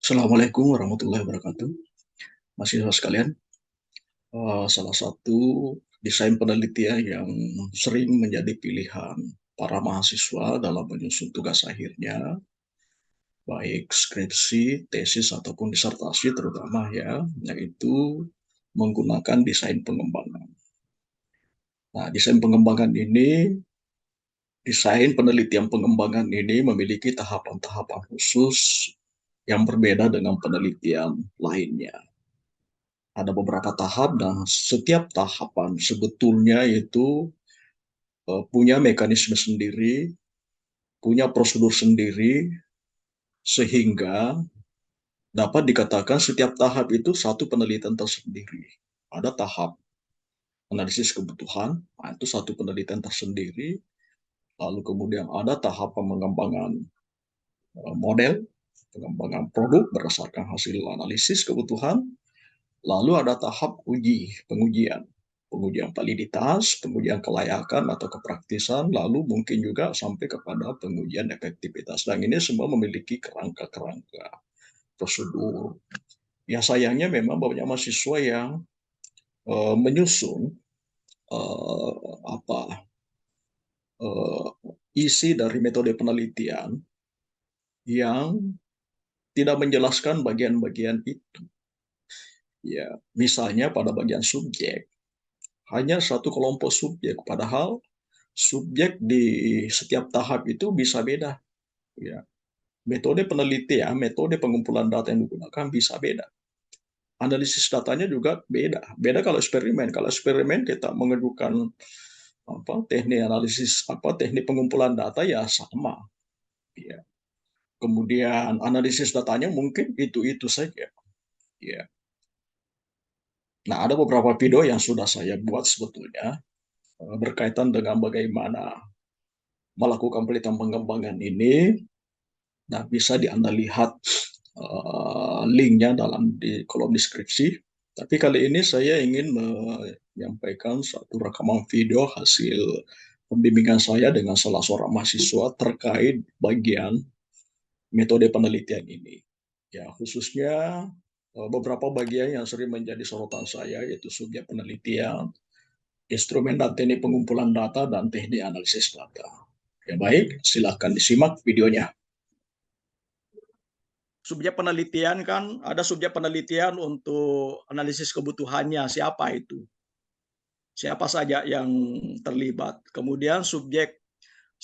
Assalamualaikum warahmatullahi wabarakatuh. Mahasiswa sekalian, salah satu desain penelitian yang sering menjadi pilihan para mahasiswa dalam menyusun tugas akhirnya, baik skripsi, tesis, ataupun disertasi terutama ya, yaitu menggunakan desain pengembangan. Nah, desain penelitian pengembangan ini memiliki tahapan-tahapan khusus yang berbeda dengan penelitian lainnya. Ada beberapa tahap dan setiap tahapan sebetulnya itu punya mekanisme sendiri, punya prosedur sendiri, sehingga dapat dikatakan setiap tahap itu satu penelitian tersendiri. Ada tahap analisis kebutuhan, nah itu satu penelitian tersendiri. Lalu kemudian ada tahap pengembangan model, pengembangan produk berdasarkan hasil analisis kebutuhan. Lalu ada tahap pengujian, pengujian validitas, pengujian kelayakan atau kepraktisan, lalu mungkin juga sampai kepada pengujian efektivitas. Dan ini semua memiliki kerangka-kerangka prosedur. Ya sayangnya memang banyak mahasiswa yang menyusun uh, apa uh, isi dari metode penelitian yang tidak menjelaskan bagian-bagian itu. Ya, misalnya pada bagian subjek, hanya satu kelompok subjek, padahal subjek di setiap tahap itu bisa beda. Ya. Metode penelitian, metode pengumpulan data yang digunakan bisa beda. Analisis datanya juga beda. Beda kalau eksperimen. Kalau eksperimen kita mengajukan teknik analisis teknik pengumpulan data ya sama. Ya. Kemudian analisis datanya mungkin itu saja. Ya. Nah, ada beberapa video yang sudah saya buat sebetulnya berkaitan dengan bagaimana melakukan penelitian pengembangan ini. Nah, bisa Anda lihat linknya di kolom deskripsi. Tapi kali ini saya ingin menyampaikan satu rekaman video hasil pembimbingan saya dengan salah seorang mahasiswa terkait bagian metode penelitian ini. Ya, khususnya beberapa bagian yang sering menjadi sorotan saya, yaitu subjek penelitian, instrumen dan teknik pengumpulan data, dan teknik analisis data. Ya baik, silakan disimak videonya. Subjek penelitian kan ada subjek penelitian untuk analisis kebutuhannya, siapa itu? Siapa saja yang terlibat. Kemudian subjek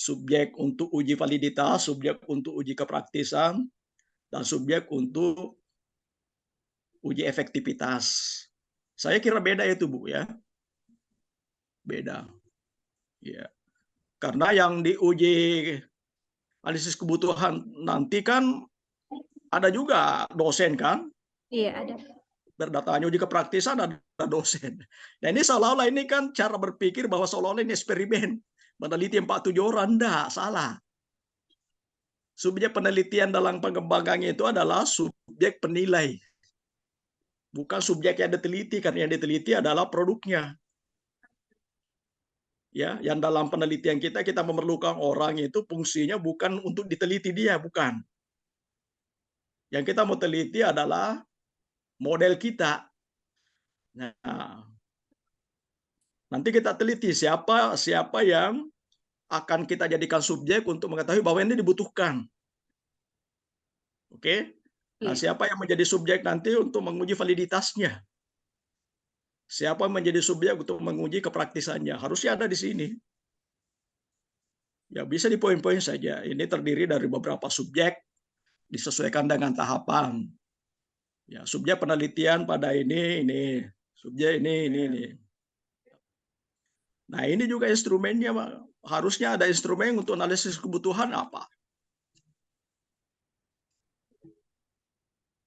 subjek untuk uji validitas, subjek untuk uji kepraktisan, dan subjek untuk uji efektivitas. Saya kira beda itu, Bu ya. Beda. Ya. Karena yang diuji analisis kebutuhan nanti kan ada juga dosen kan. Iya, ada. Berdatanya uji kepraktisan ada dosen. Nah ini seolah-olah ini kan cara berpikir bahwa seolah-olah ini eksperimen. Meneliti 47 orang, enggak, salah. Subjek penelitian dalam pengembangan itu adalah subjek penilai. Bukan subjek yang diteliti, karena yang diteliti adalah produknya. Ya, yang dalam penelitian kita memerlukan orang itu fungsinya bukan untuk diteliti dia, bukan. Yang kita mau teliti adalah model kita. Nah, nanti kita teliti siapa siapa yang akan kita jadikan subjek untuk mengetahui bahwa ini dibutuhkan. Oke? Nah, Iya. siapa yang menjadi subjek nanti untuk menguji validitasnya? Siapa yang menjadi subjek untuk menguji kepraktisannya? Harusnya ada di sini. Ya, bisa di poin-poin saja. Ini terdiri dari beberapa subjek, disesuaikan dengan tahapan. Ya, subjek penelitian pada ini, subjek ini. Nah, ini juga instrumennya, Pak. Harusnya ada instrumen untuk analisis kebutuhan apa?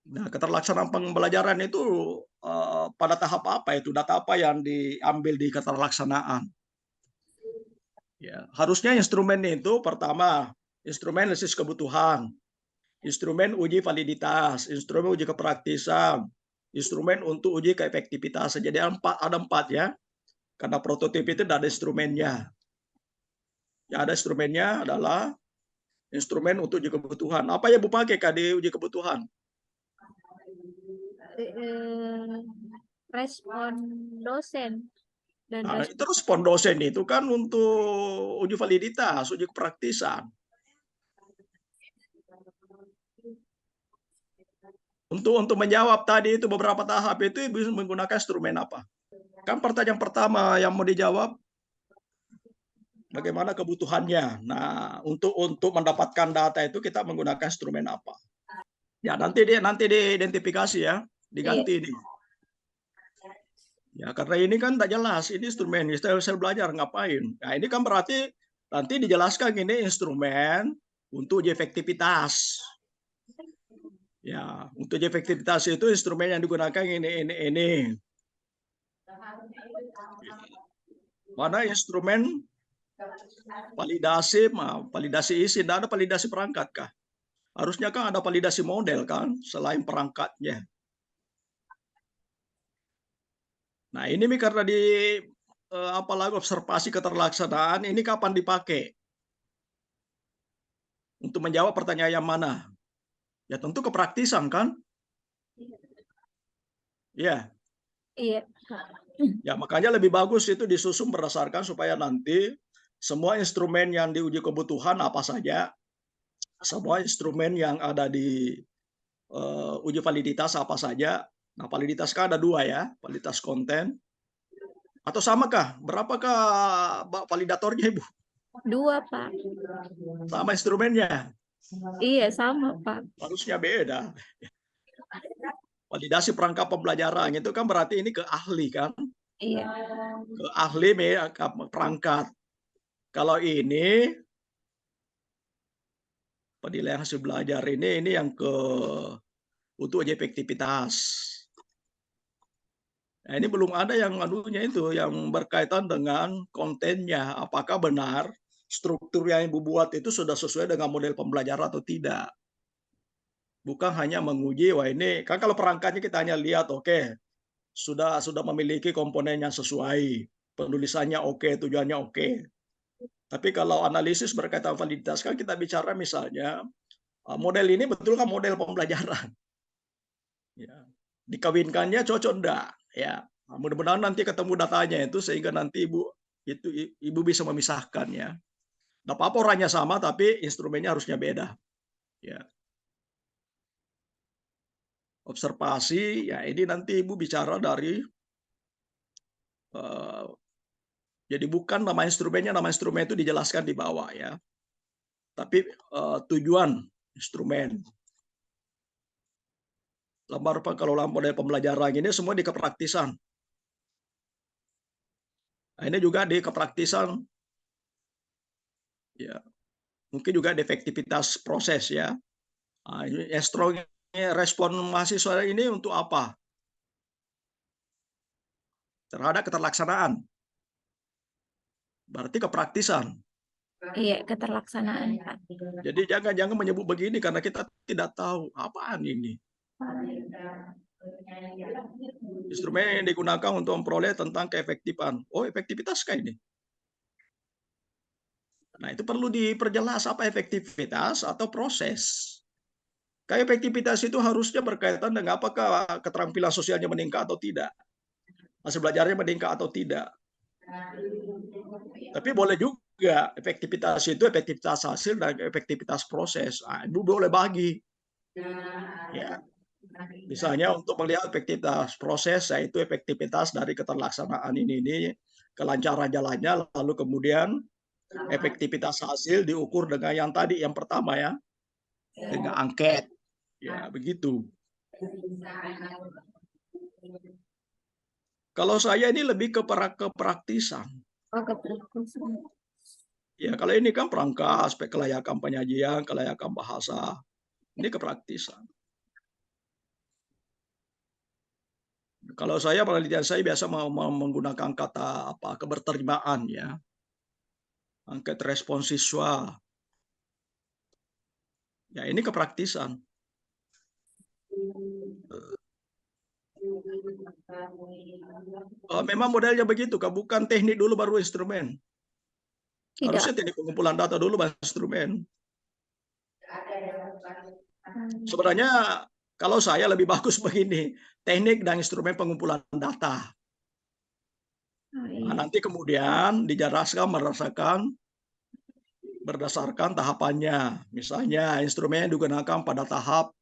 Nah, keterlaksanaan pembelajaran itu pada tahap apa itu? Data apa yang diambil di keterlaksanaan? Ya, harusnya instrumen itu pertama, instrumen analisis kebutuhan, instrumen uji validitas, instrumen uji kepraktisan, instrumen untuk uji keefektivitas. Jadi ada empat ya. Karena prototip itu ada instrumennya. Yang ada instrumennya adalah instrumen untuk uji kebutuhan. Apa yang Bu pakai di uji kebutuhan? respon dosen dan Nah, respon. terus respon dosen itu kan untuk uji validitas, uji kepraktisan. Untuk menjawab tadi itu beberapa tahap itu bisa menggunakan instrumen apa? Kan pertanyaan pertama yang mau dijawab bagaimana kebutuhannya. Nah, untuk mendapatkan data itu kita menggunakan instrumen apa? Ya, nanti diidentifikasi ya, Iya, diganti nih. Ya, karena ini kan tak jelas, ini instrumen, saya belajar ngapain. Nah, ini kan berarti nanti dijelaskan ini instrumen untuk uji efektivitas. Ya, untuk uji efektivitas itu instrumen yang digunakan ini. Mana instrumen validasi isi, tidak ada validasi perangkat kah? Harusnya kan ada validasi model kan, selain perangkatnya. Nah, ini karena apalagi observasi keterlaksanaan, ini kapan dipakai? Untuk menjawab pertanyaan yang mana? Ya tentu kepraktisan kan? Ya, iya. ya makanya lebih bagus itu disusun berdasarkan supaya nanti semua instrumen yang diuji kebutuhan apa saja, semua instrumen yang ada di uji validitas apa saja. Nah, validitas kan ada dua ya, validitas konten. Atau samakah? Berapakah validatornya, Ibu? Dua, Pak. Sama instrumennya? Iya, sama, Pak. Harusnya beda. Validasi perangkat pembelajaran itu kan berarti ini ke ahli kan? Iya. Ke ahli perangkat. Kalau ini penilaian hasil belajar ini yang untuk uji efektivitas. Nah, ini belum ada yang anunya itu yang berkaitan dengan kontennya. Apakah benar struktur yang Ibu buat itu sudah sesuai dengan model pembelajaran atau tidak? Bukan hanya menguji, wah ini kan kalau perangkatnya kita hanya lihat, oke, sudah memiliki komponen yang sesuai, penulisannya oke, tujuannya oke. Tapi kalau analisis berkaitan validitas kan kita bicara misalnya model ini betul kan model pembelajaran, ya. Dikawinkannya cocok enggak, ya. Nah, mudah-mudahan nanti ketemu datanya itu sehingga nanti ibu bisa memisahkan ya. Nggak apa-apa orangnya sama tapi instrumennya harusnya beda, ya. Observasi ya ini nanti ibu bicara dari jadi bukan nama instrumen itu dijelaskan di bawah ya. Tapi tujuan instrumen. Kalau model pembelajaran ini semua di kepraktisan. Nah, ini juga di kepraktisan ya. Mungkin juga di efektivitas proses ya. Nah, ini strong respon mahasiswa ini untuk apa? Terhadap keterlaksanaan. Berarti kepraktisan. Iya, keterlaksanaan, Pak. Jadi jangan menyebut begini karena kita tidak tahu apaan ini. Instrumen yang digunakan untuk memperoleh tentang keefektifan. Oh, efektivitas kah ini? Nah, itu perlu diperjelas apa efektivitas atau proses. Kayak efektivitas itu harusnya berkaitan dengan apakah keterampilan sosialnya meningkat atau tidak. Hasil belajarnya meningkat atau tidak. Tapi boleh juga efektivitas itu efektivitas hasil dan efektivitas proses. Nah, Ibu boleh bagi. Ya. Misalnya untuk melihat efektivitas proses, yaitu efektivitas dari keterlaksanaan ini kelancaran jalannya, lalu kemudian efektivitas hasil diukur dengan yang tadi, yang pertama ya, dengan angket. Ya, begitu. Kalau saya ini lebih ke kepraktisan. Oh, keterlaksanaan. Ya, kalau ini kan perangkat, aspek kelayakan penyajian, kelayakan bahasa. Ini kepraktisan. Kalau saya penelitian saya biasa menggunakan kata apa keberterimaan ya, angket respon siswa. Ya ini kepraktisan. Memang modelnya begitu, bukan teknik dulu baru instrumen. Tidak. Harusnya teknik pengumpulan data dulu baru instrumen. Sebenarnya Kalau saya lebih bagus begini, teknik dan instrumen pengumpulan data. Oh, Nah, iya. nanti kemudian dijelaskan berdasarkan tahapannya. Misalnya instrumen yang digunakan pada tahap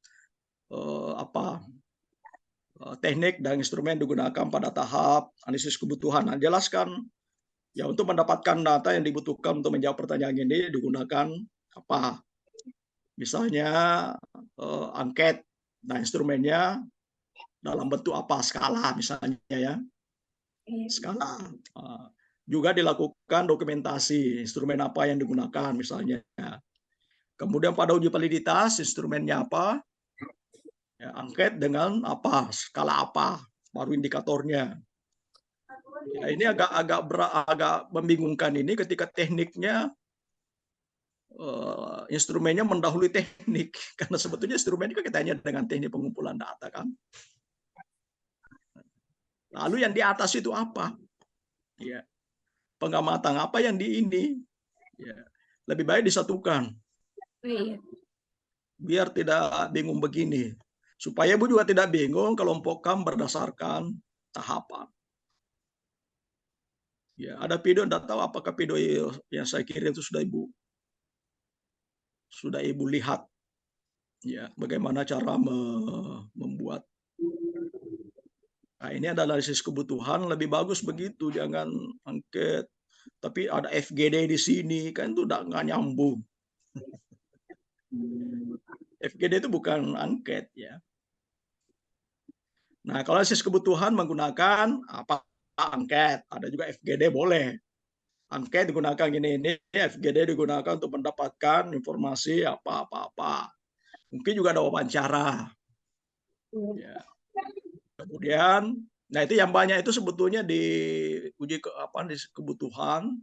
teknik dan instrumen digunakan pada tahap analisis kebutuhan. Nah, jelaskan ya untuk mendapatkan data yang dibutuhkan untuk menjawab pertanyaan ini digunakan apa? Misalnya angket. Nah, instrumennya dalam bentuk apa? Skala misalnya ya. Iya. Skala. Juga dilakukan dokumentasi instrumen apa yang digunakan misalnya. Kemudian pada uji validitas instrumennya apa? Ya, angket dengan apa? Skala apa? Baru indikatornya. Ya, ini agak membingungkan ini ketika tekniknya instrumennya mendahului teknik karena sebetulnya instrumen itu kaitannya dengan teknik pengumpulan data kan. Lalu yang di atas itu apa? Ya, pengamatan apa yang di ini? Ya, lebih baik disatukan Iya. biar tidak bingung begini. Supaya Ibu juga tidak bingung kelompokkan berdasarkan tahapan. Ya, ada video, tidak tahu apakah video yang saya kirim itu sudah Ibu lihat. Ya, bagaimana cara membuat. Nah, ini ada analisis kebutuhan, lebih bagus begitu, jangan angket. Tapi ada FGD di sini, kan itu nggak nyambung. FGD itu bukan angket ya. Nah, kalau analisis kebutuhan menggunakan apa angket, ada juga FGD boleh. Angket digunakan ini, FGD digunakan untuk mendapatkan informasi apa-apa. Mungkin juga ada wawancara. Ya. Kemudian, nah itu yang banyak itu sebetulnya di uji di kebutuhan.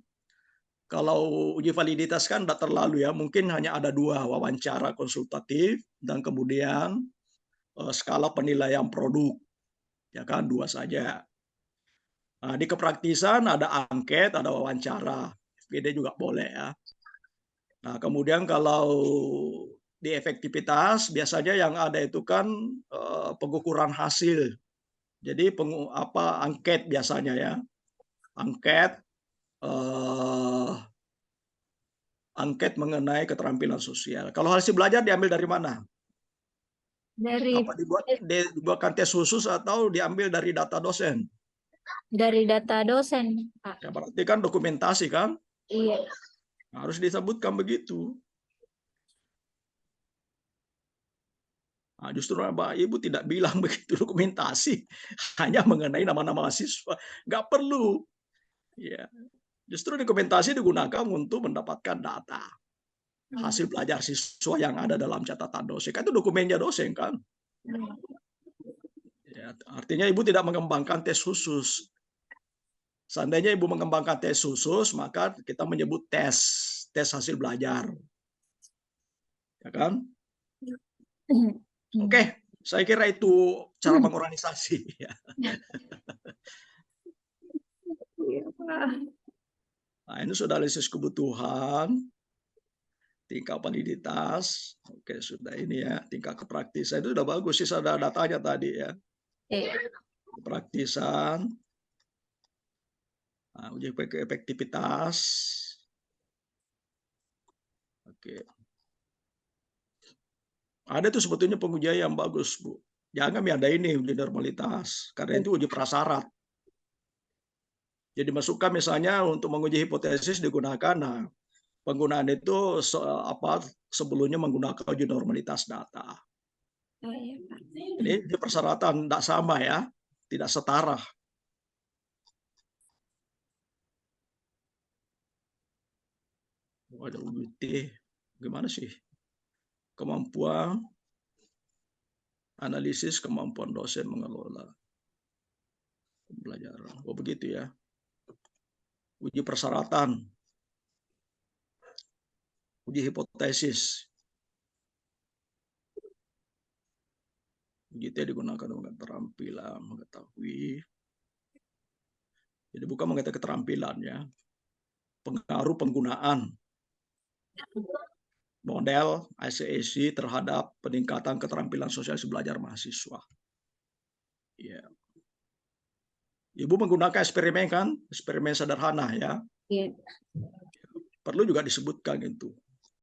Kalau uji validitas kan tidak terlalu ya, mungkin hanya ada 2, wawancara konsultatif dan kemudian skala penilaian produk, ya kan 2 saja. Nah, di kepraktisan ada angket, ada wawancara, FGD juga boleh ya. Nah, kemudian kalau di efektivitas biasanya yang ada itu kan pengukuran hasil. Jadi angket biasanya ya, angket angket mengenai keterampilan sosial. Kalau hasil belajar diambil dari mana? Dari Apa dibuatkan tes khusus atau diambil dari data dosen? data dosen, Pak. Ya berarti kan dokumentasi kan? Iya. Harus disebutkan begitu. Nah, justru Bapak Ibu tidak bilang begitu dokumentasi, hanya mengenai nama-nama mahasiswa. Nggak perlu. Ya. Justru dokumentasi digunakan untuk mendapatkan data. Hasil belajar siswa yang ada dalam catatan dosen. Kan itu dokumennya dosen kan? Ya, artinya Ibu tidak mengembangkan tes khusus. Seandainya Ibu mengembangkan tes khusus, maka kita menyebut tes hasil belajar. Ya kan? Oke, saya kira itu cara mengorganisasi. Nah, ini sudah analisis kebutuhan, tingkat validitas. Oke, sudah ini ya, tingkat kepraktisan itu sudah bagus sih, ada datanya tadi ya. Kepraktisan, nah, uji efektivitas. Oke. Ada tuh sebetulnya pengujian yang bagus, Bu. Jangan ada ini uji normalitas, karena itu uji prasyarat. Jadi masukkan misalnya untuk menguji hipotesis digunakan, nah penggunaan itu sebelumnya menggunakan uji normalitas data. Jadi persyaratan tidak sama ya, tidak setara. Ada UGT, gimana sih? Kemampuan analisis kemampuan dosen mengelola pembelajaran. Oh begitu ya. Uji persyaratan, uji hipotesis. UGT digunakan untuk keterampilan, mengetahui. Jadi bukan mengetahui keterampilan ya. Pengaruh penggunaan. model ICAC terhadap peningkatan keterampilan sosial belajar mahasiswa. Ya. Ibu menggunakan eksperimen kan, eksperimen sederhana ya. Iya. Perlu juga disebutkan itu.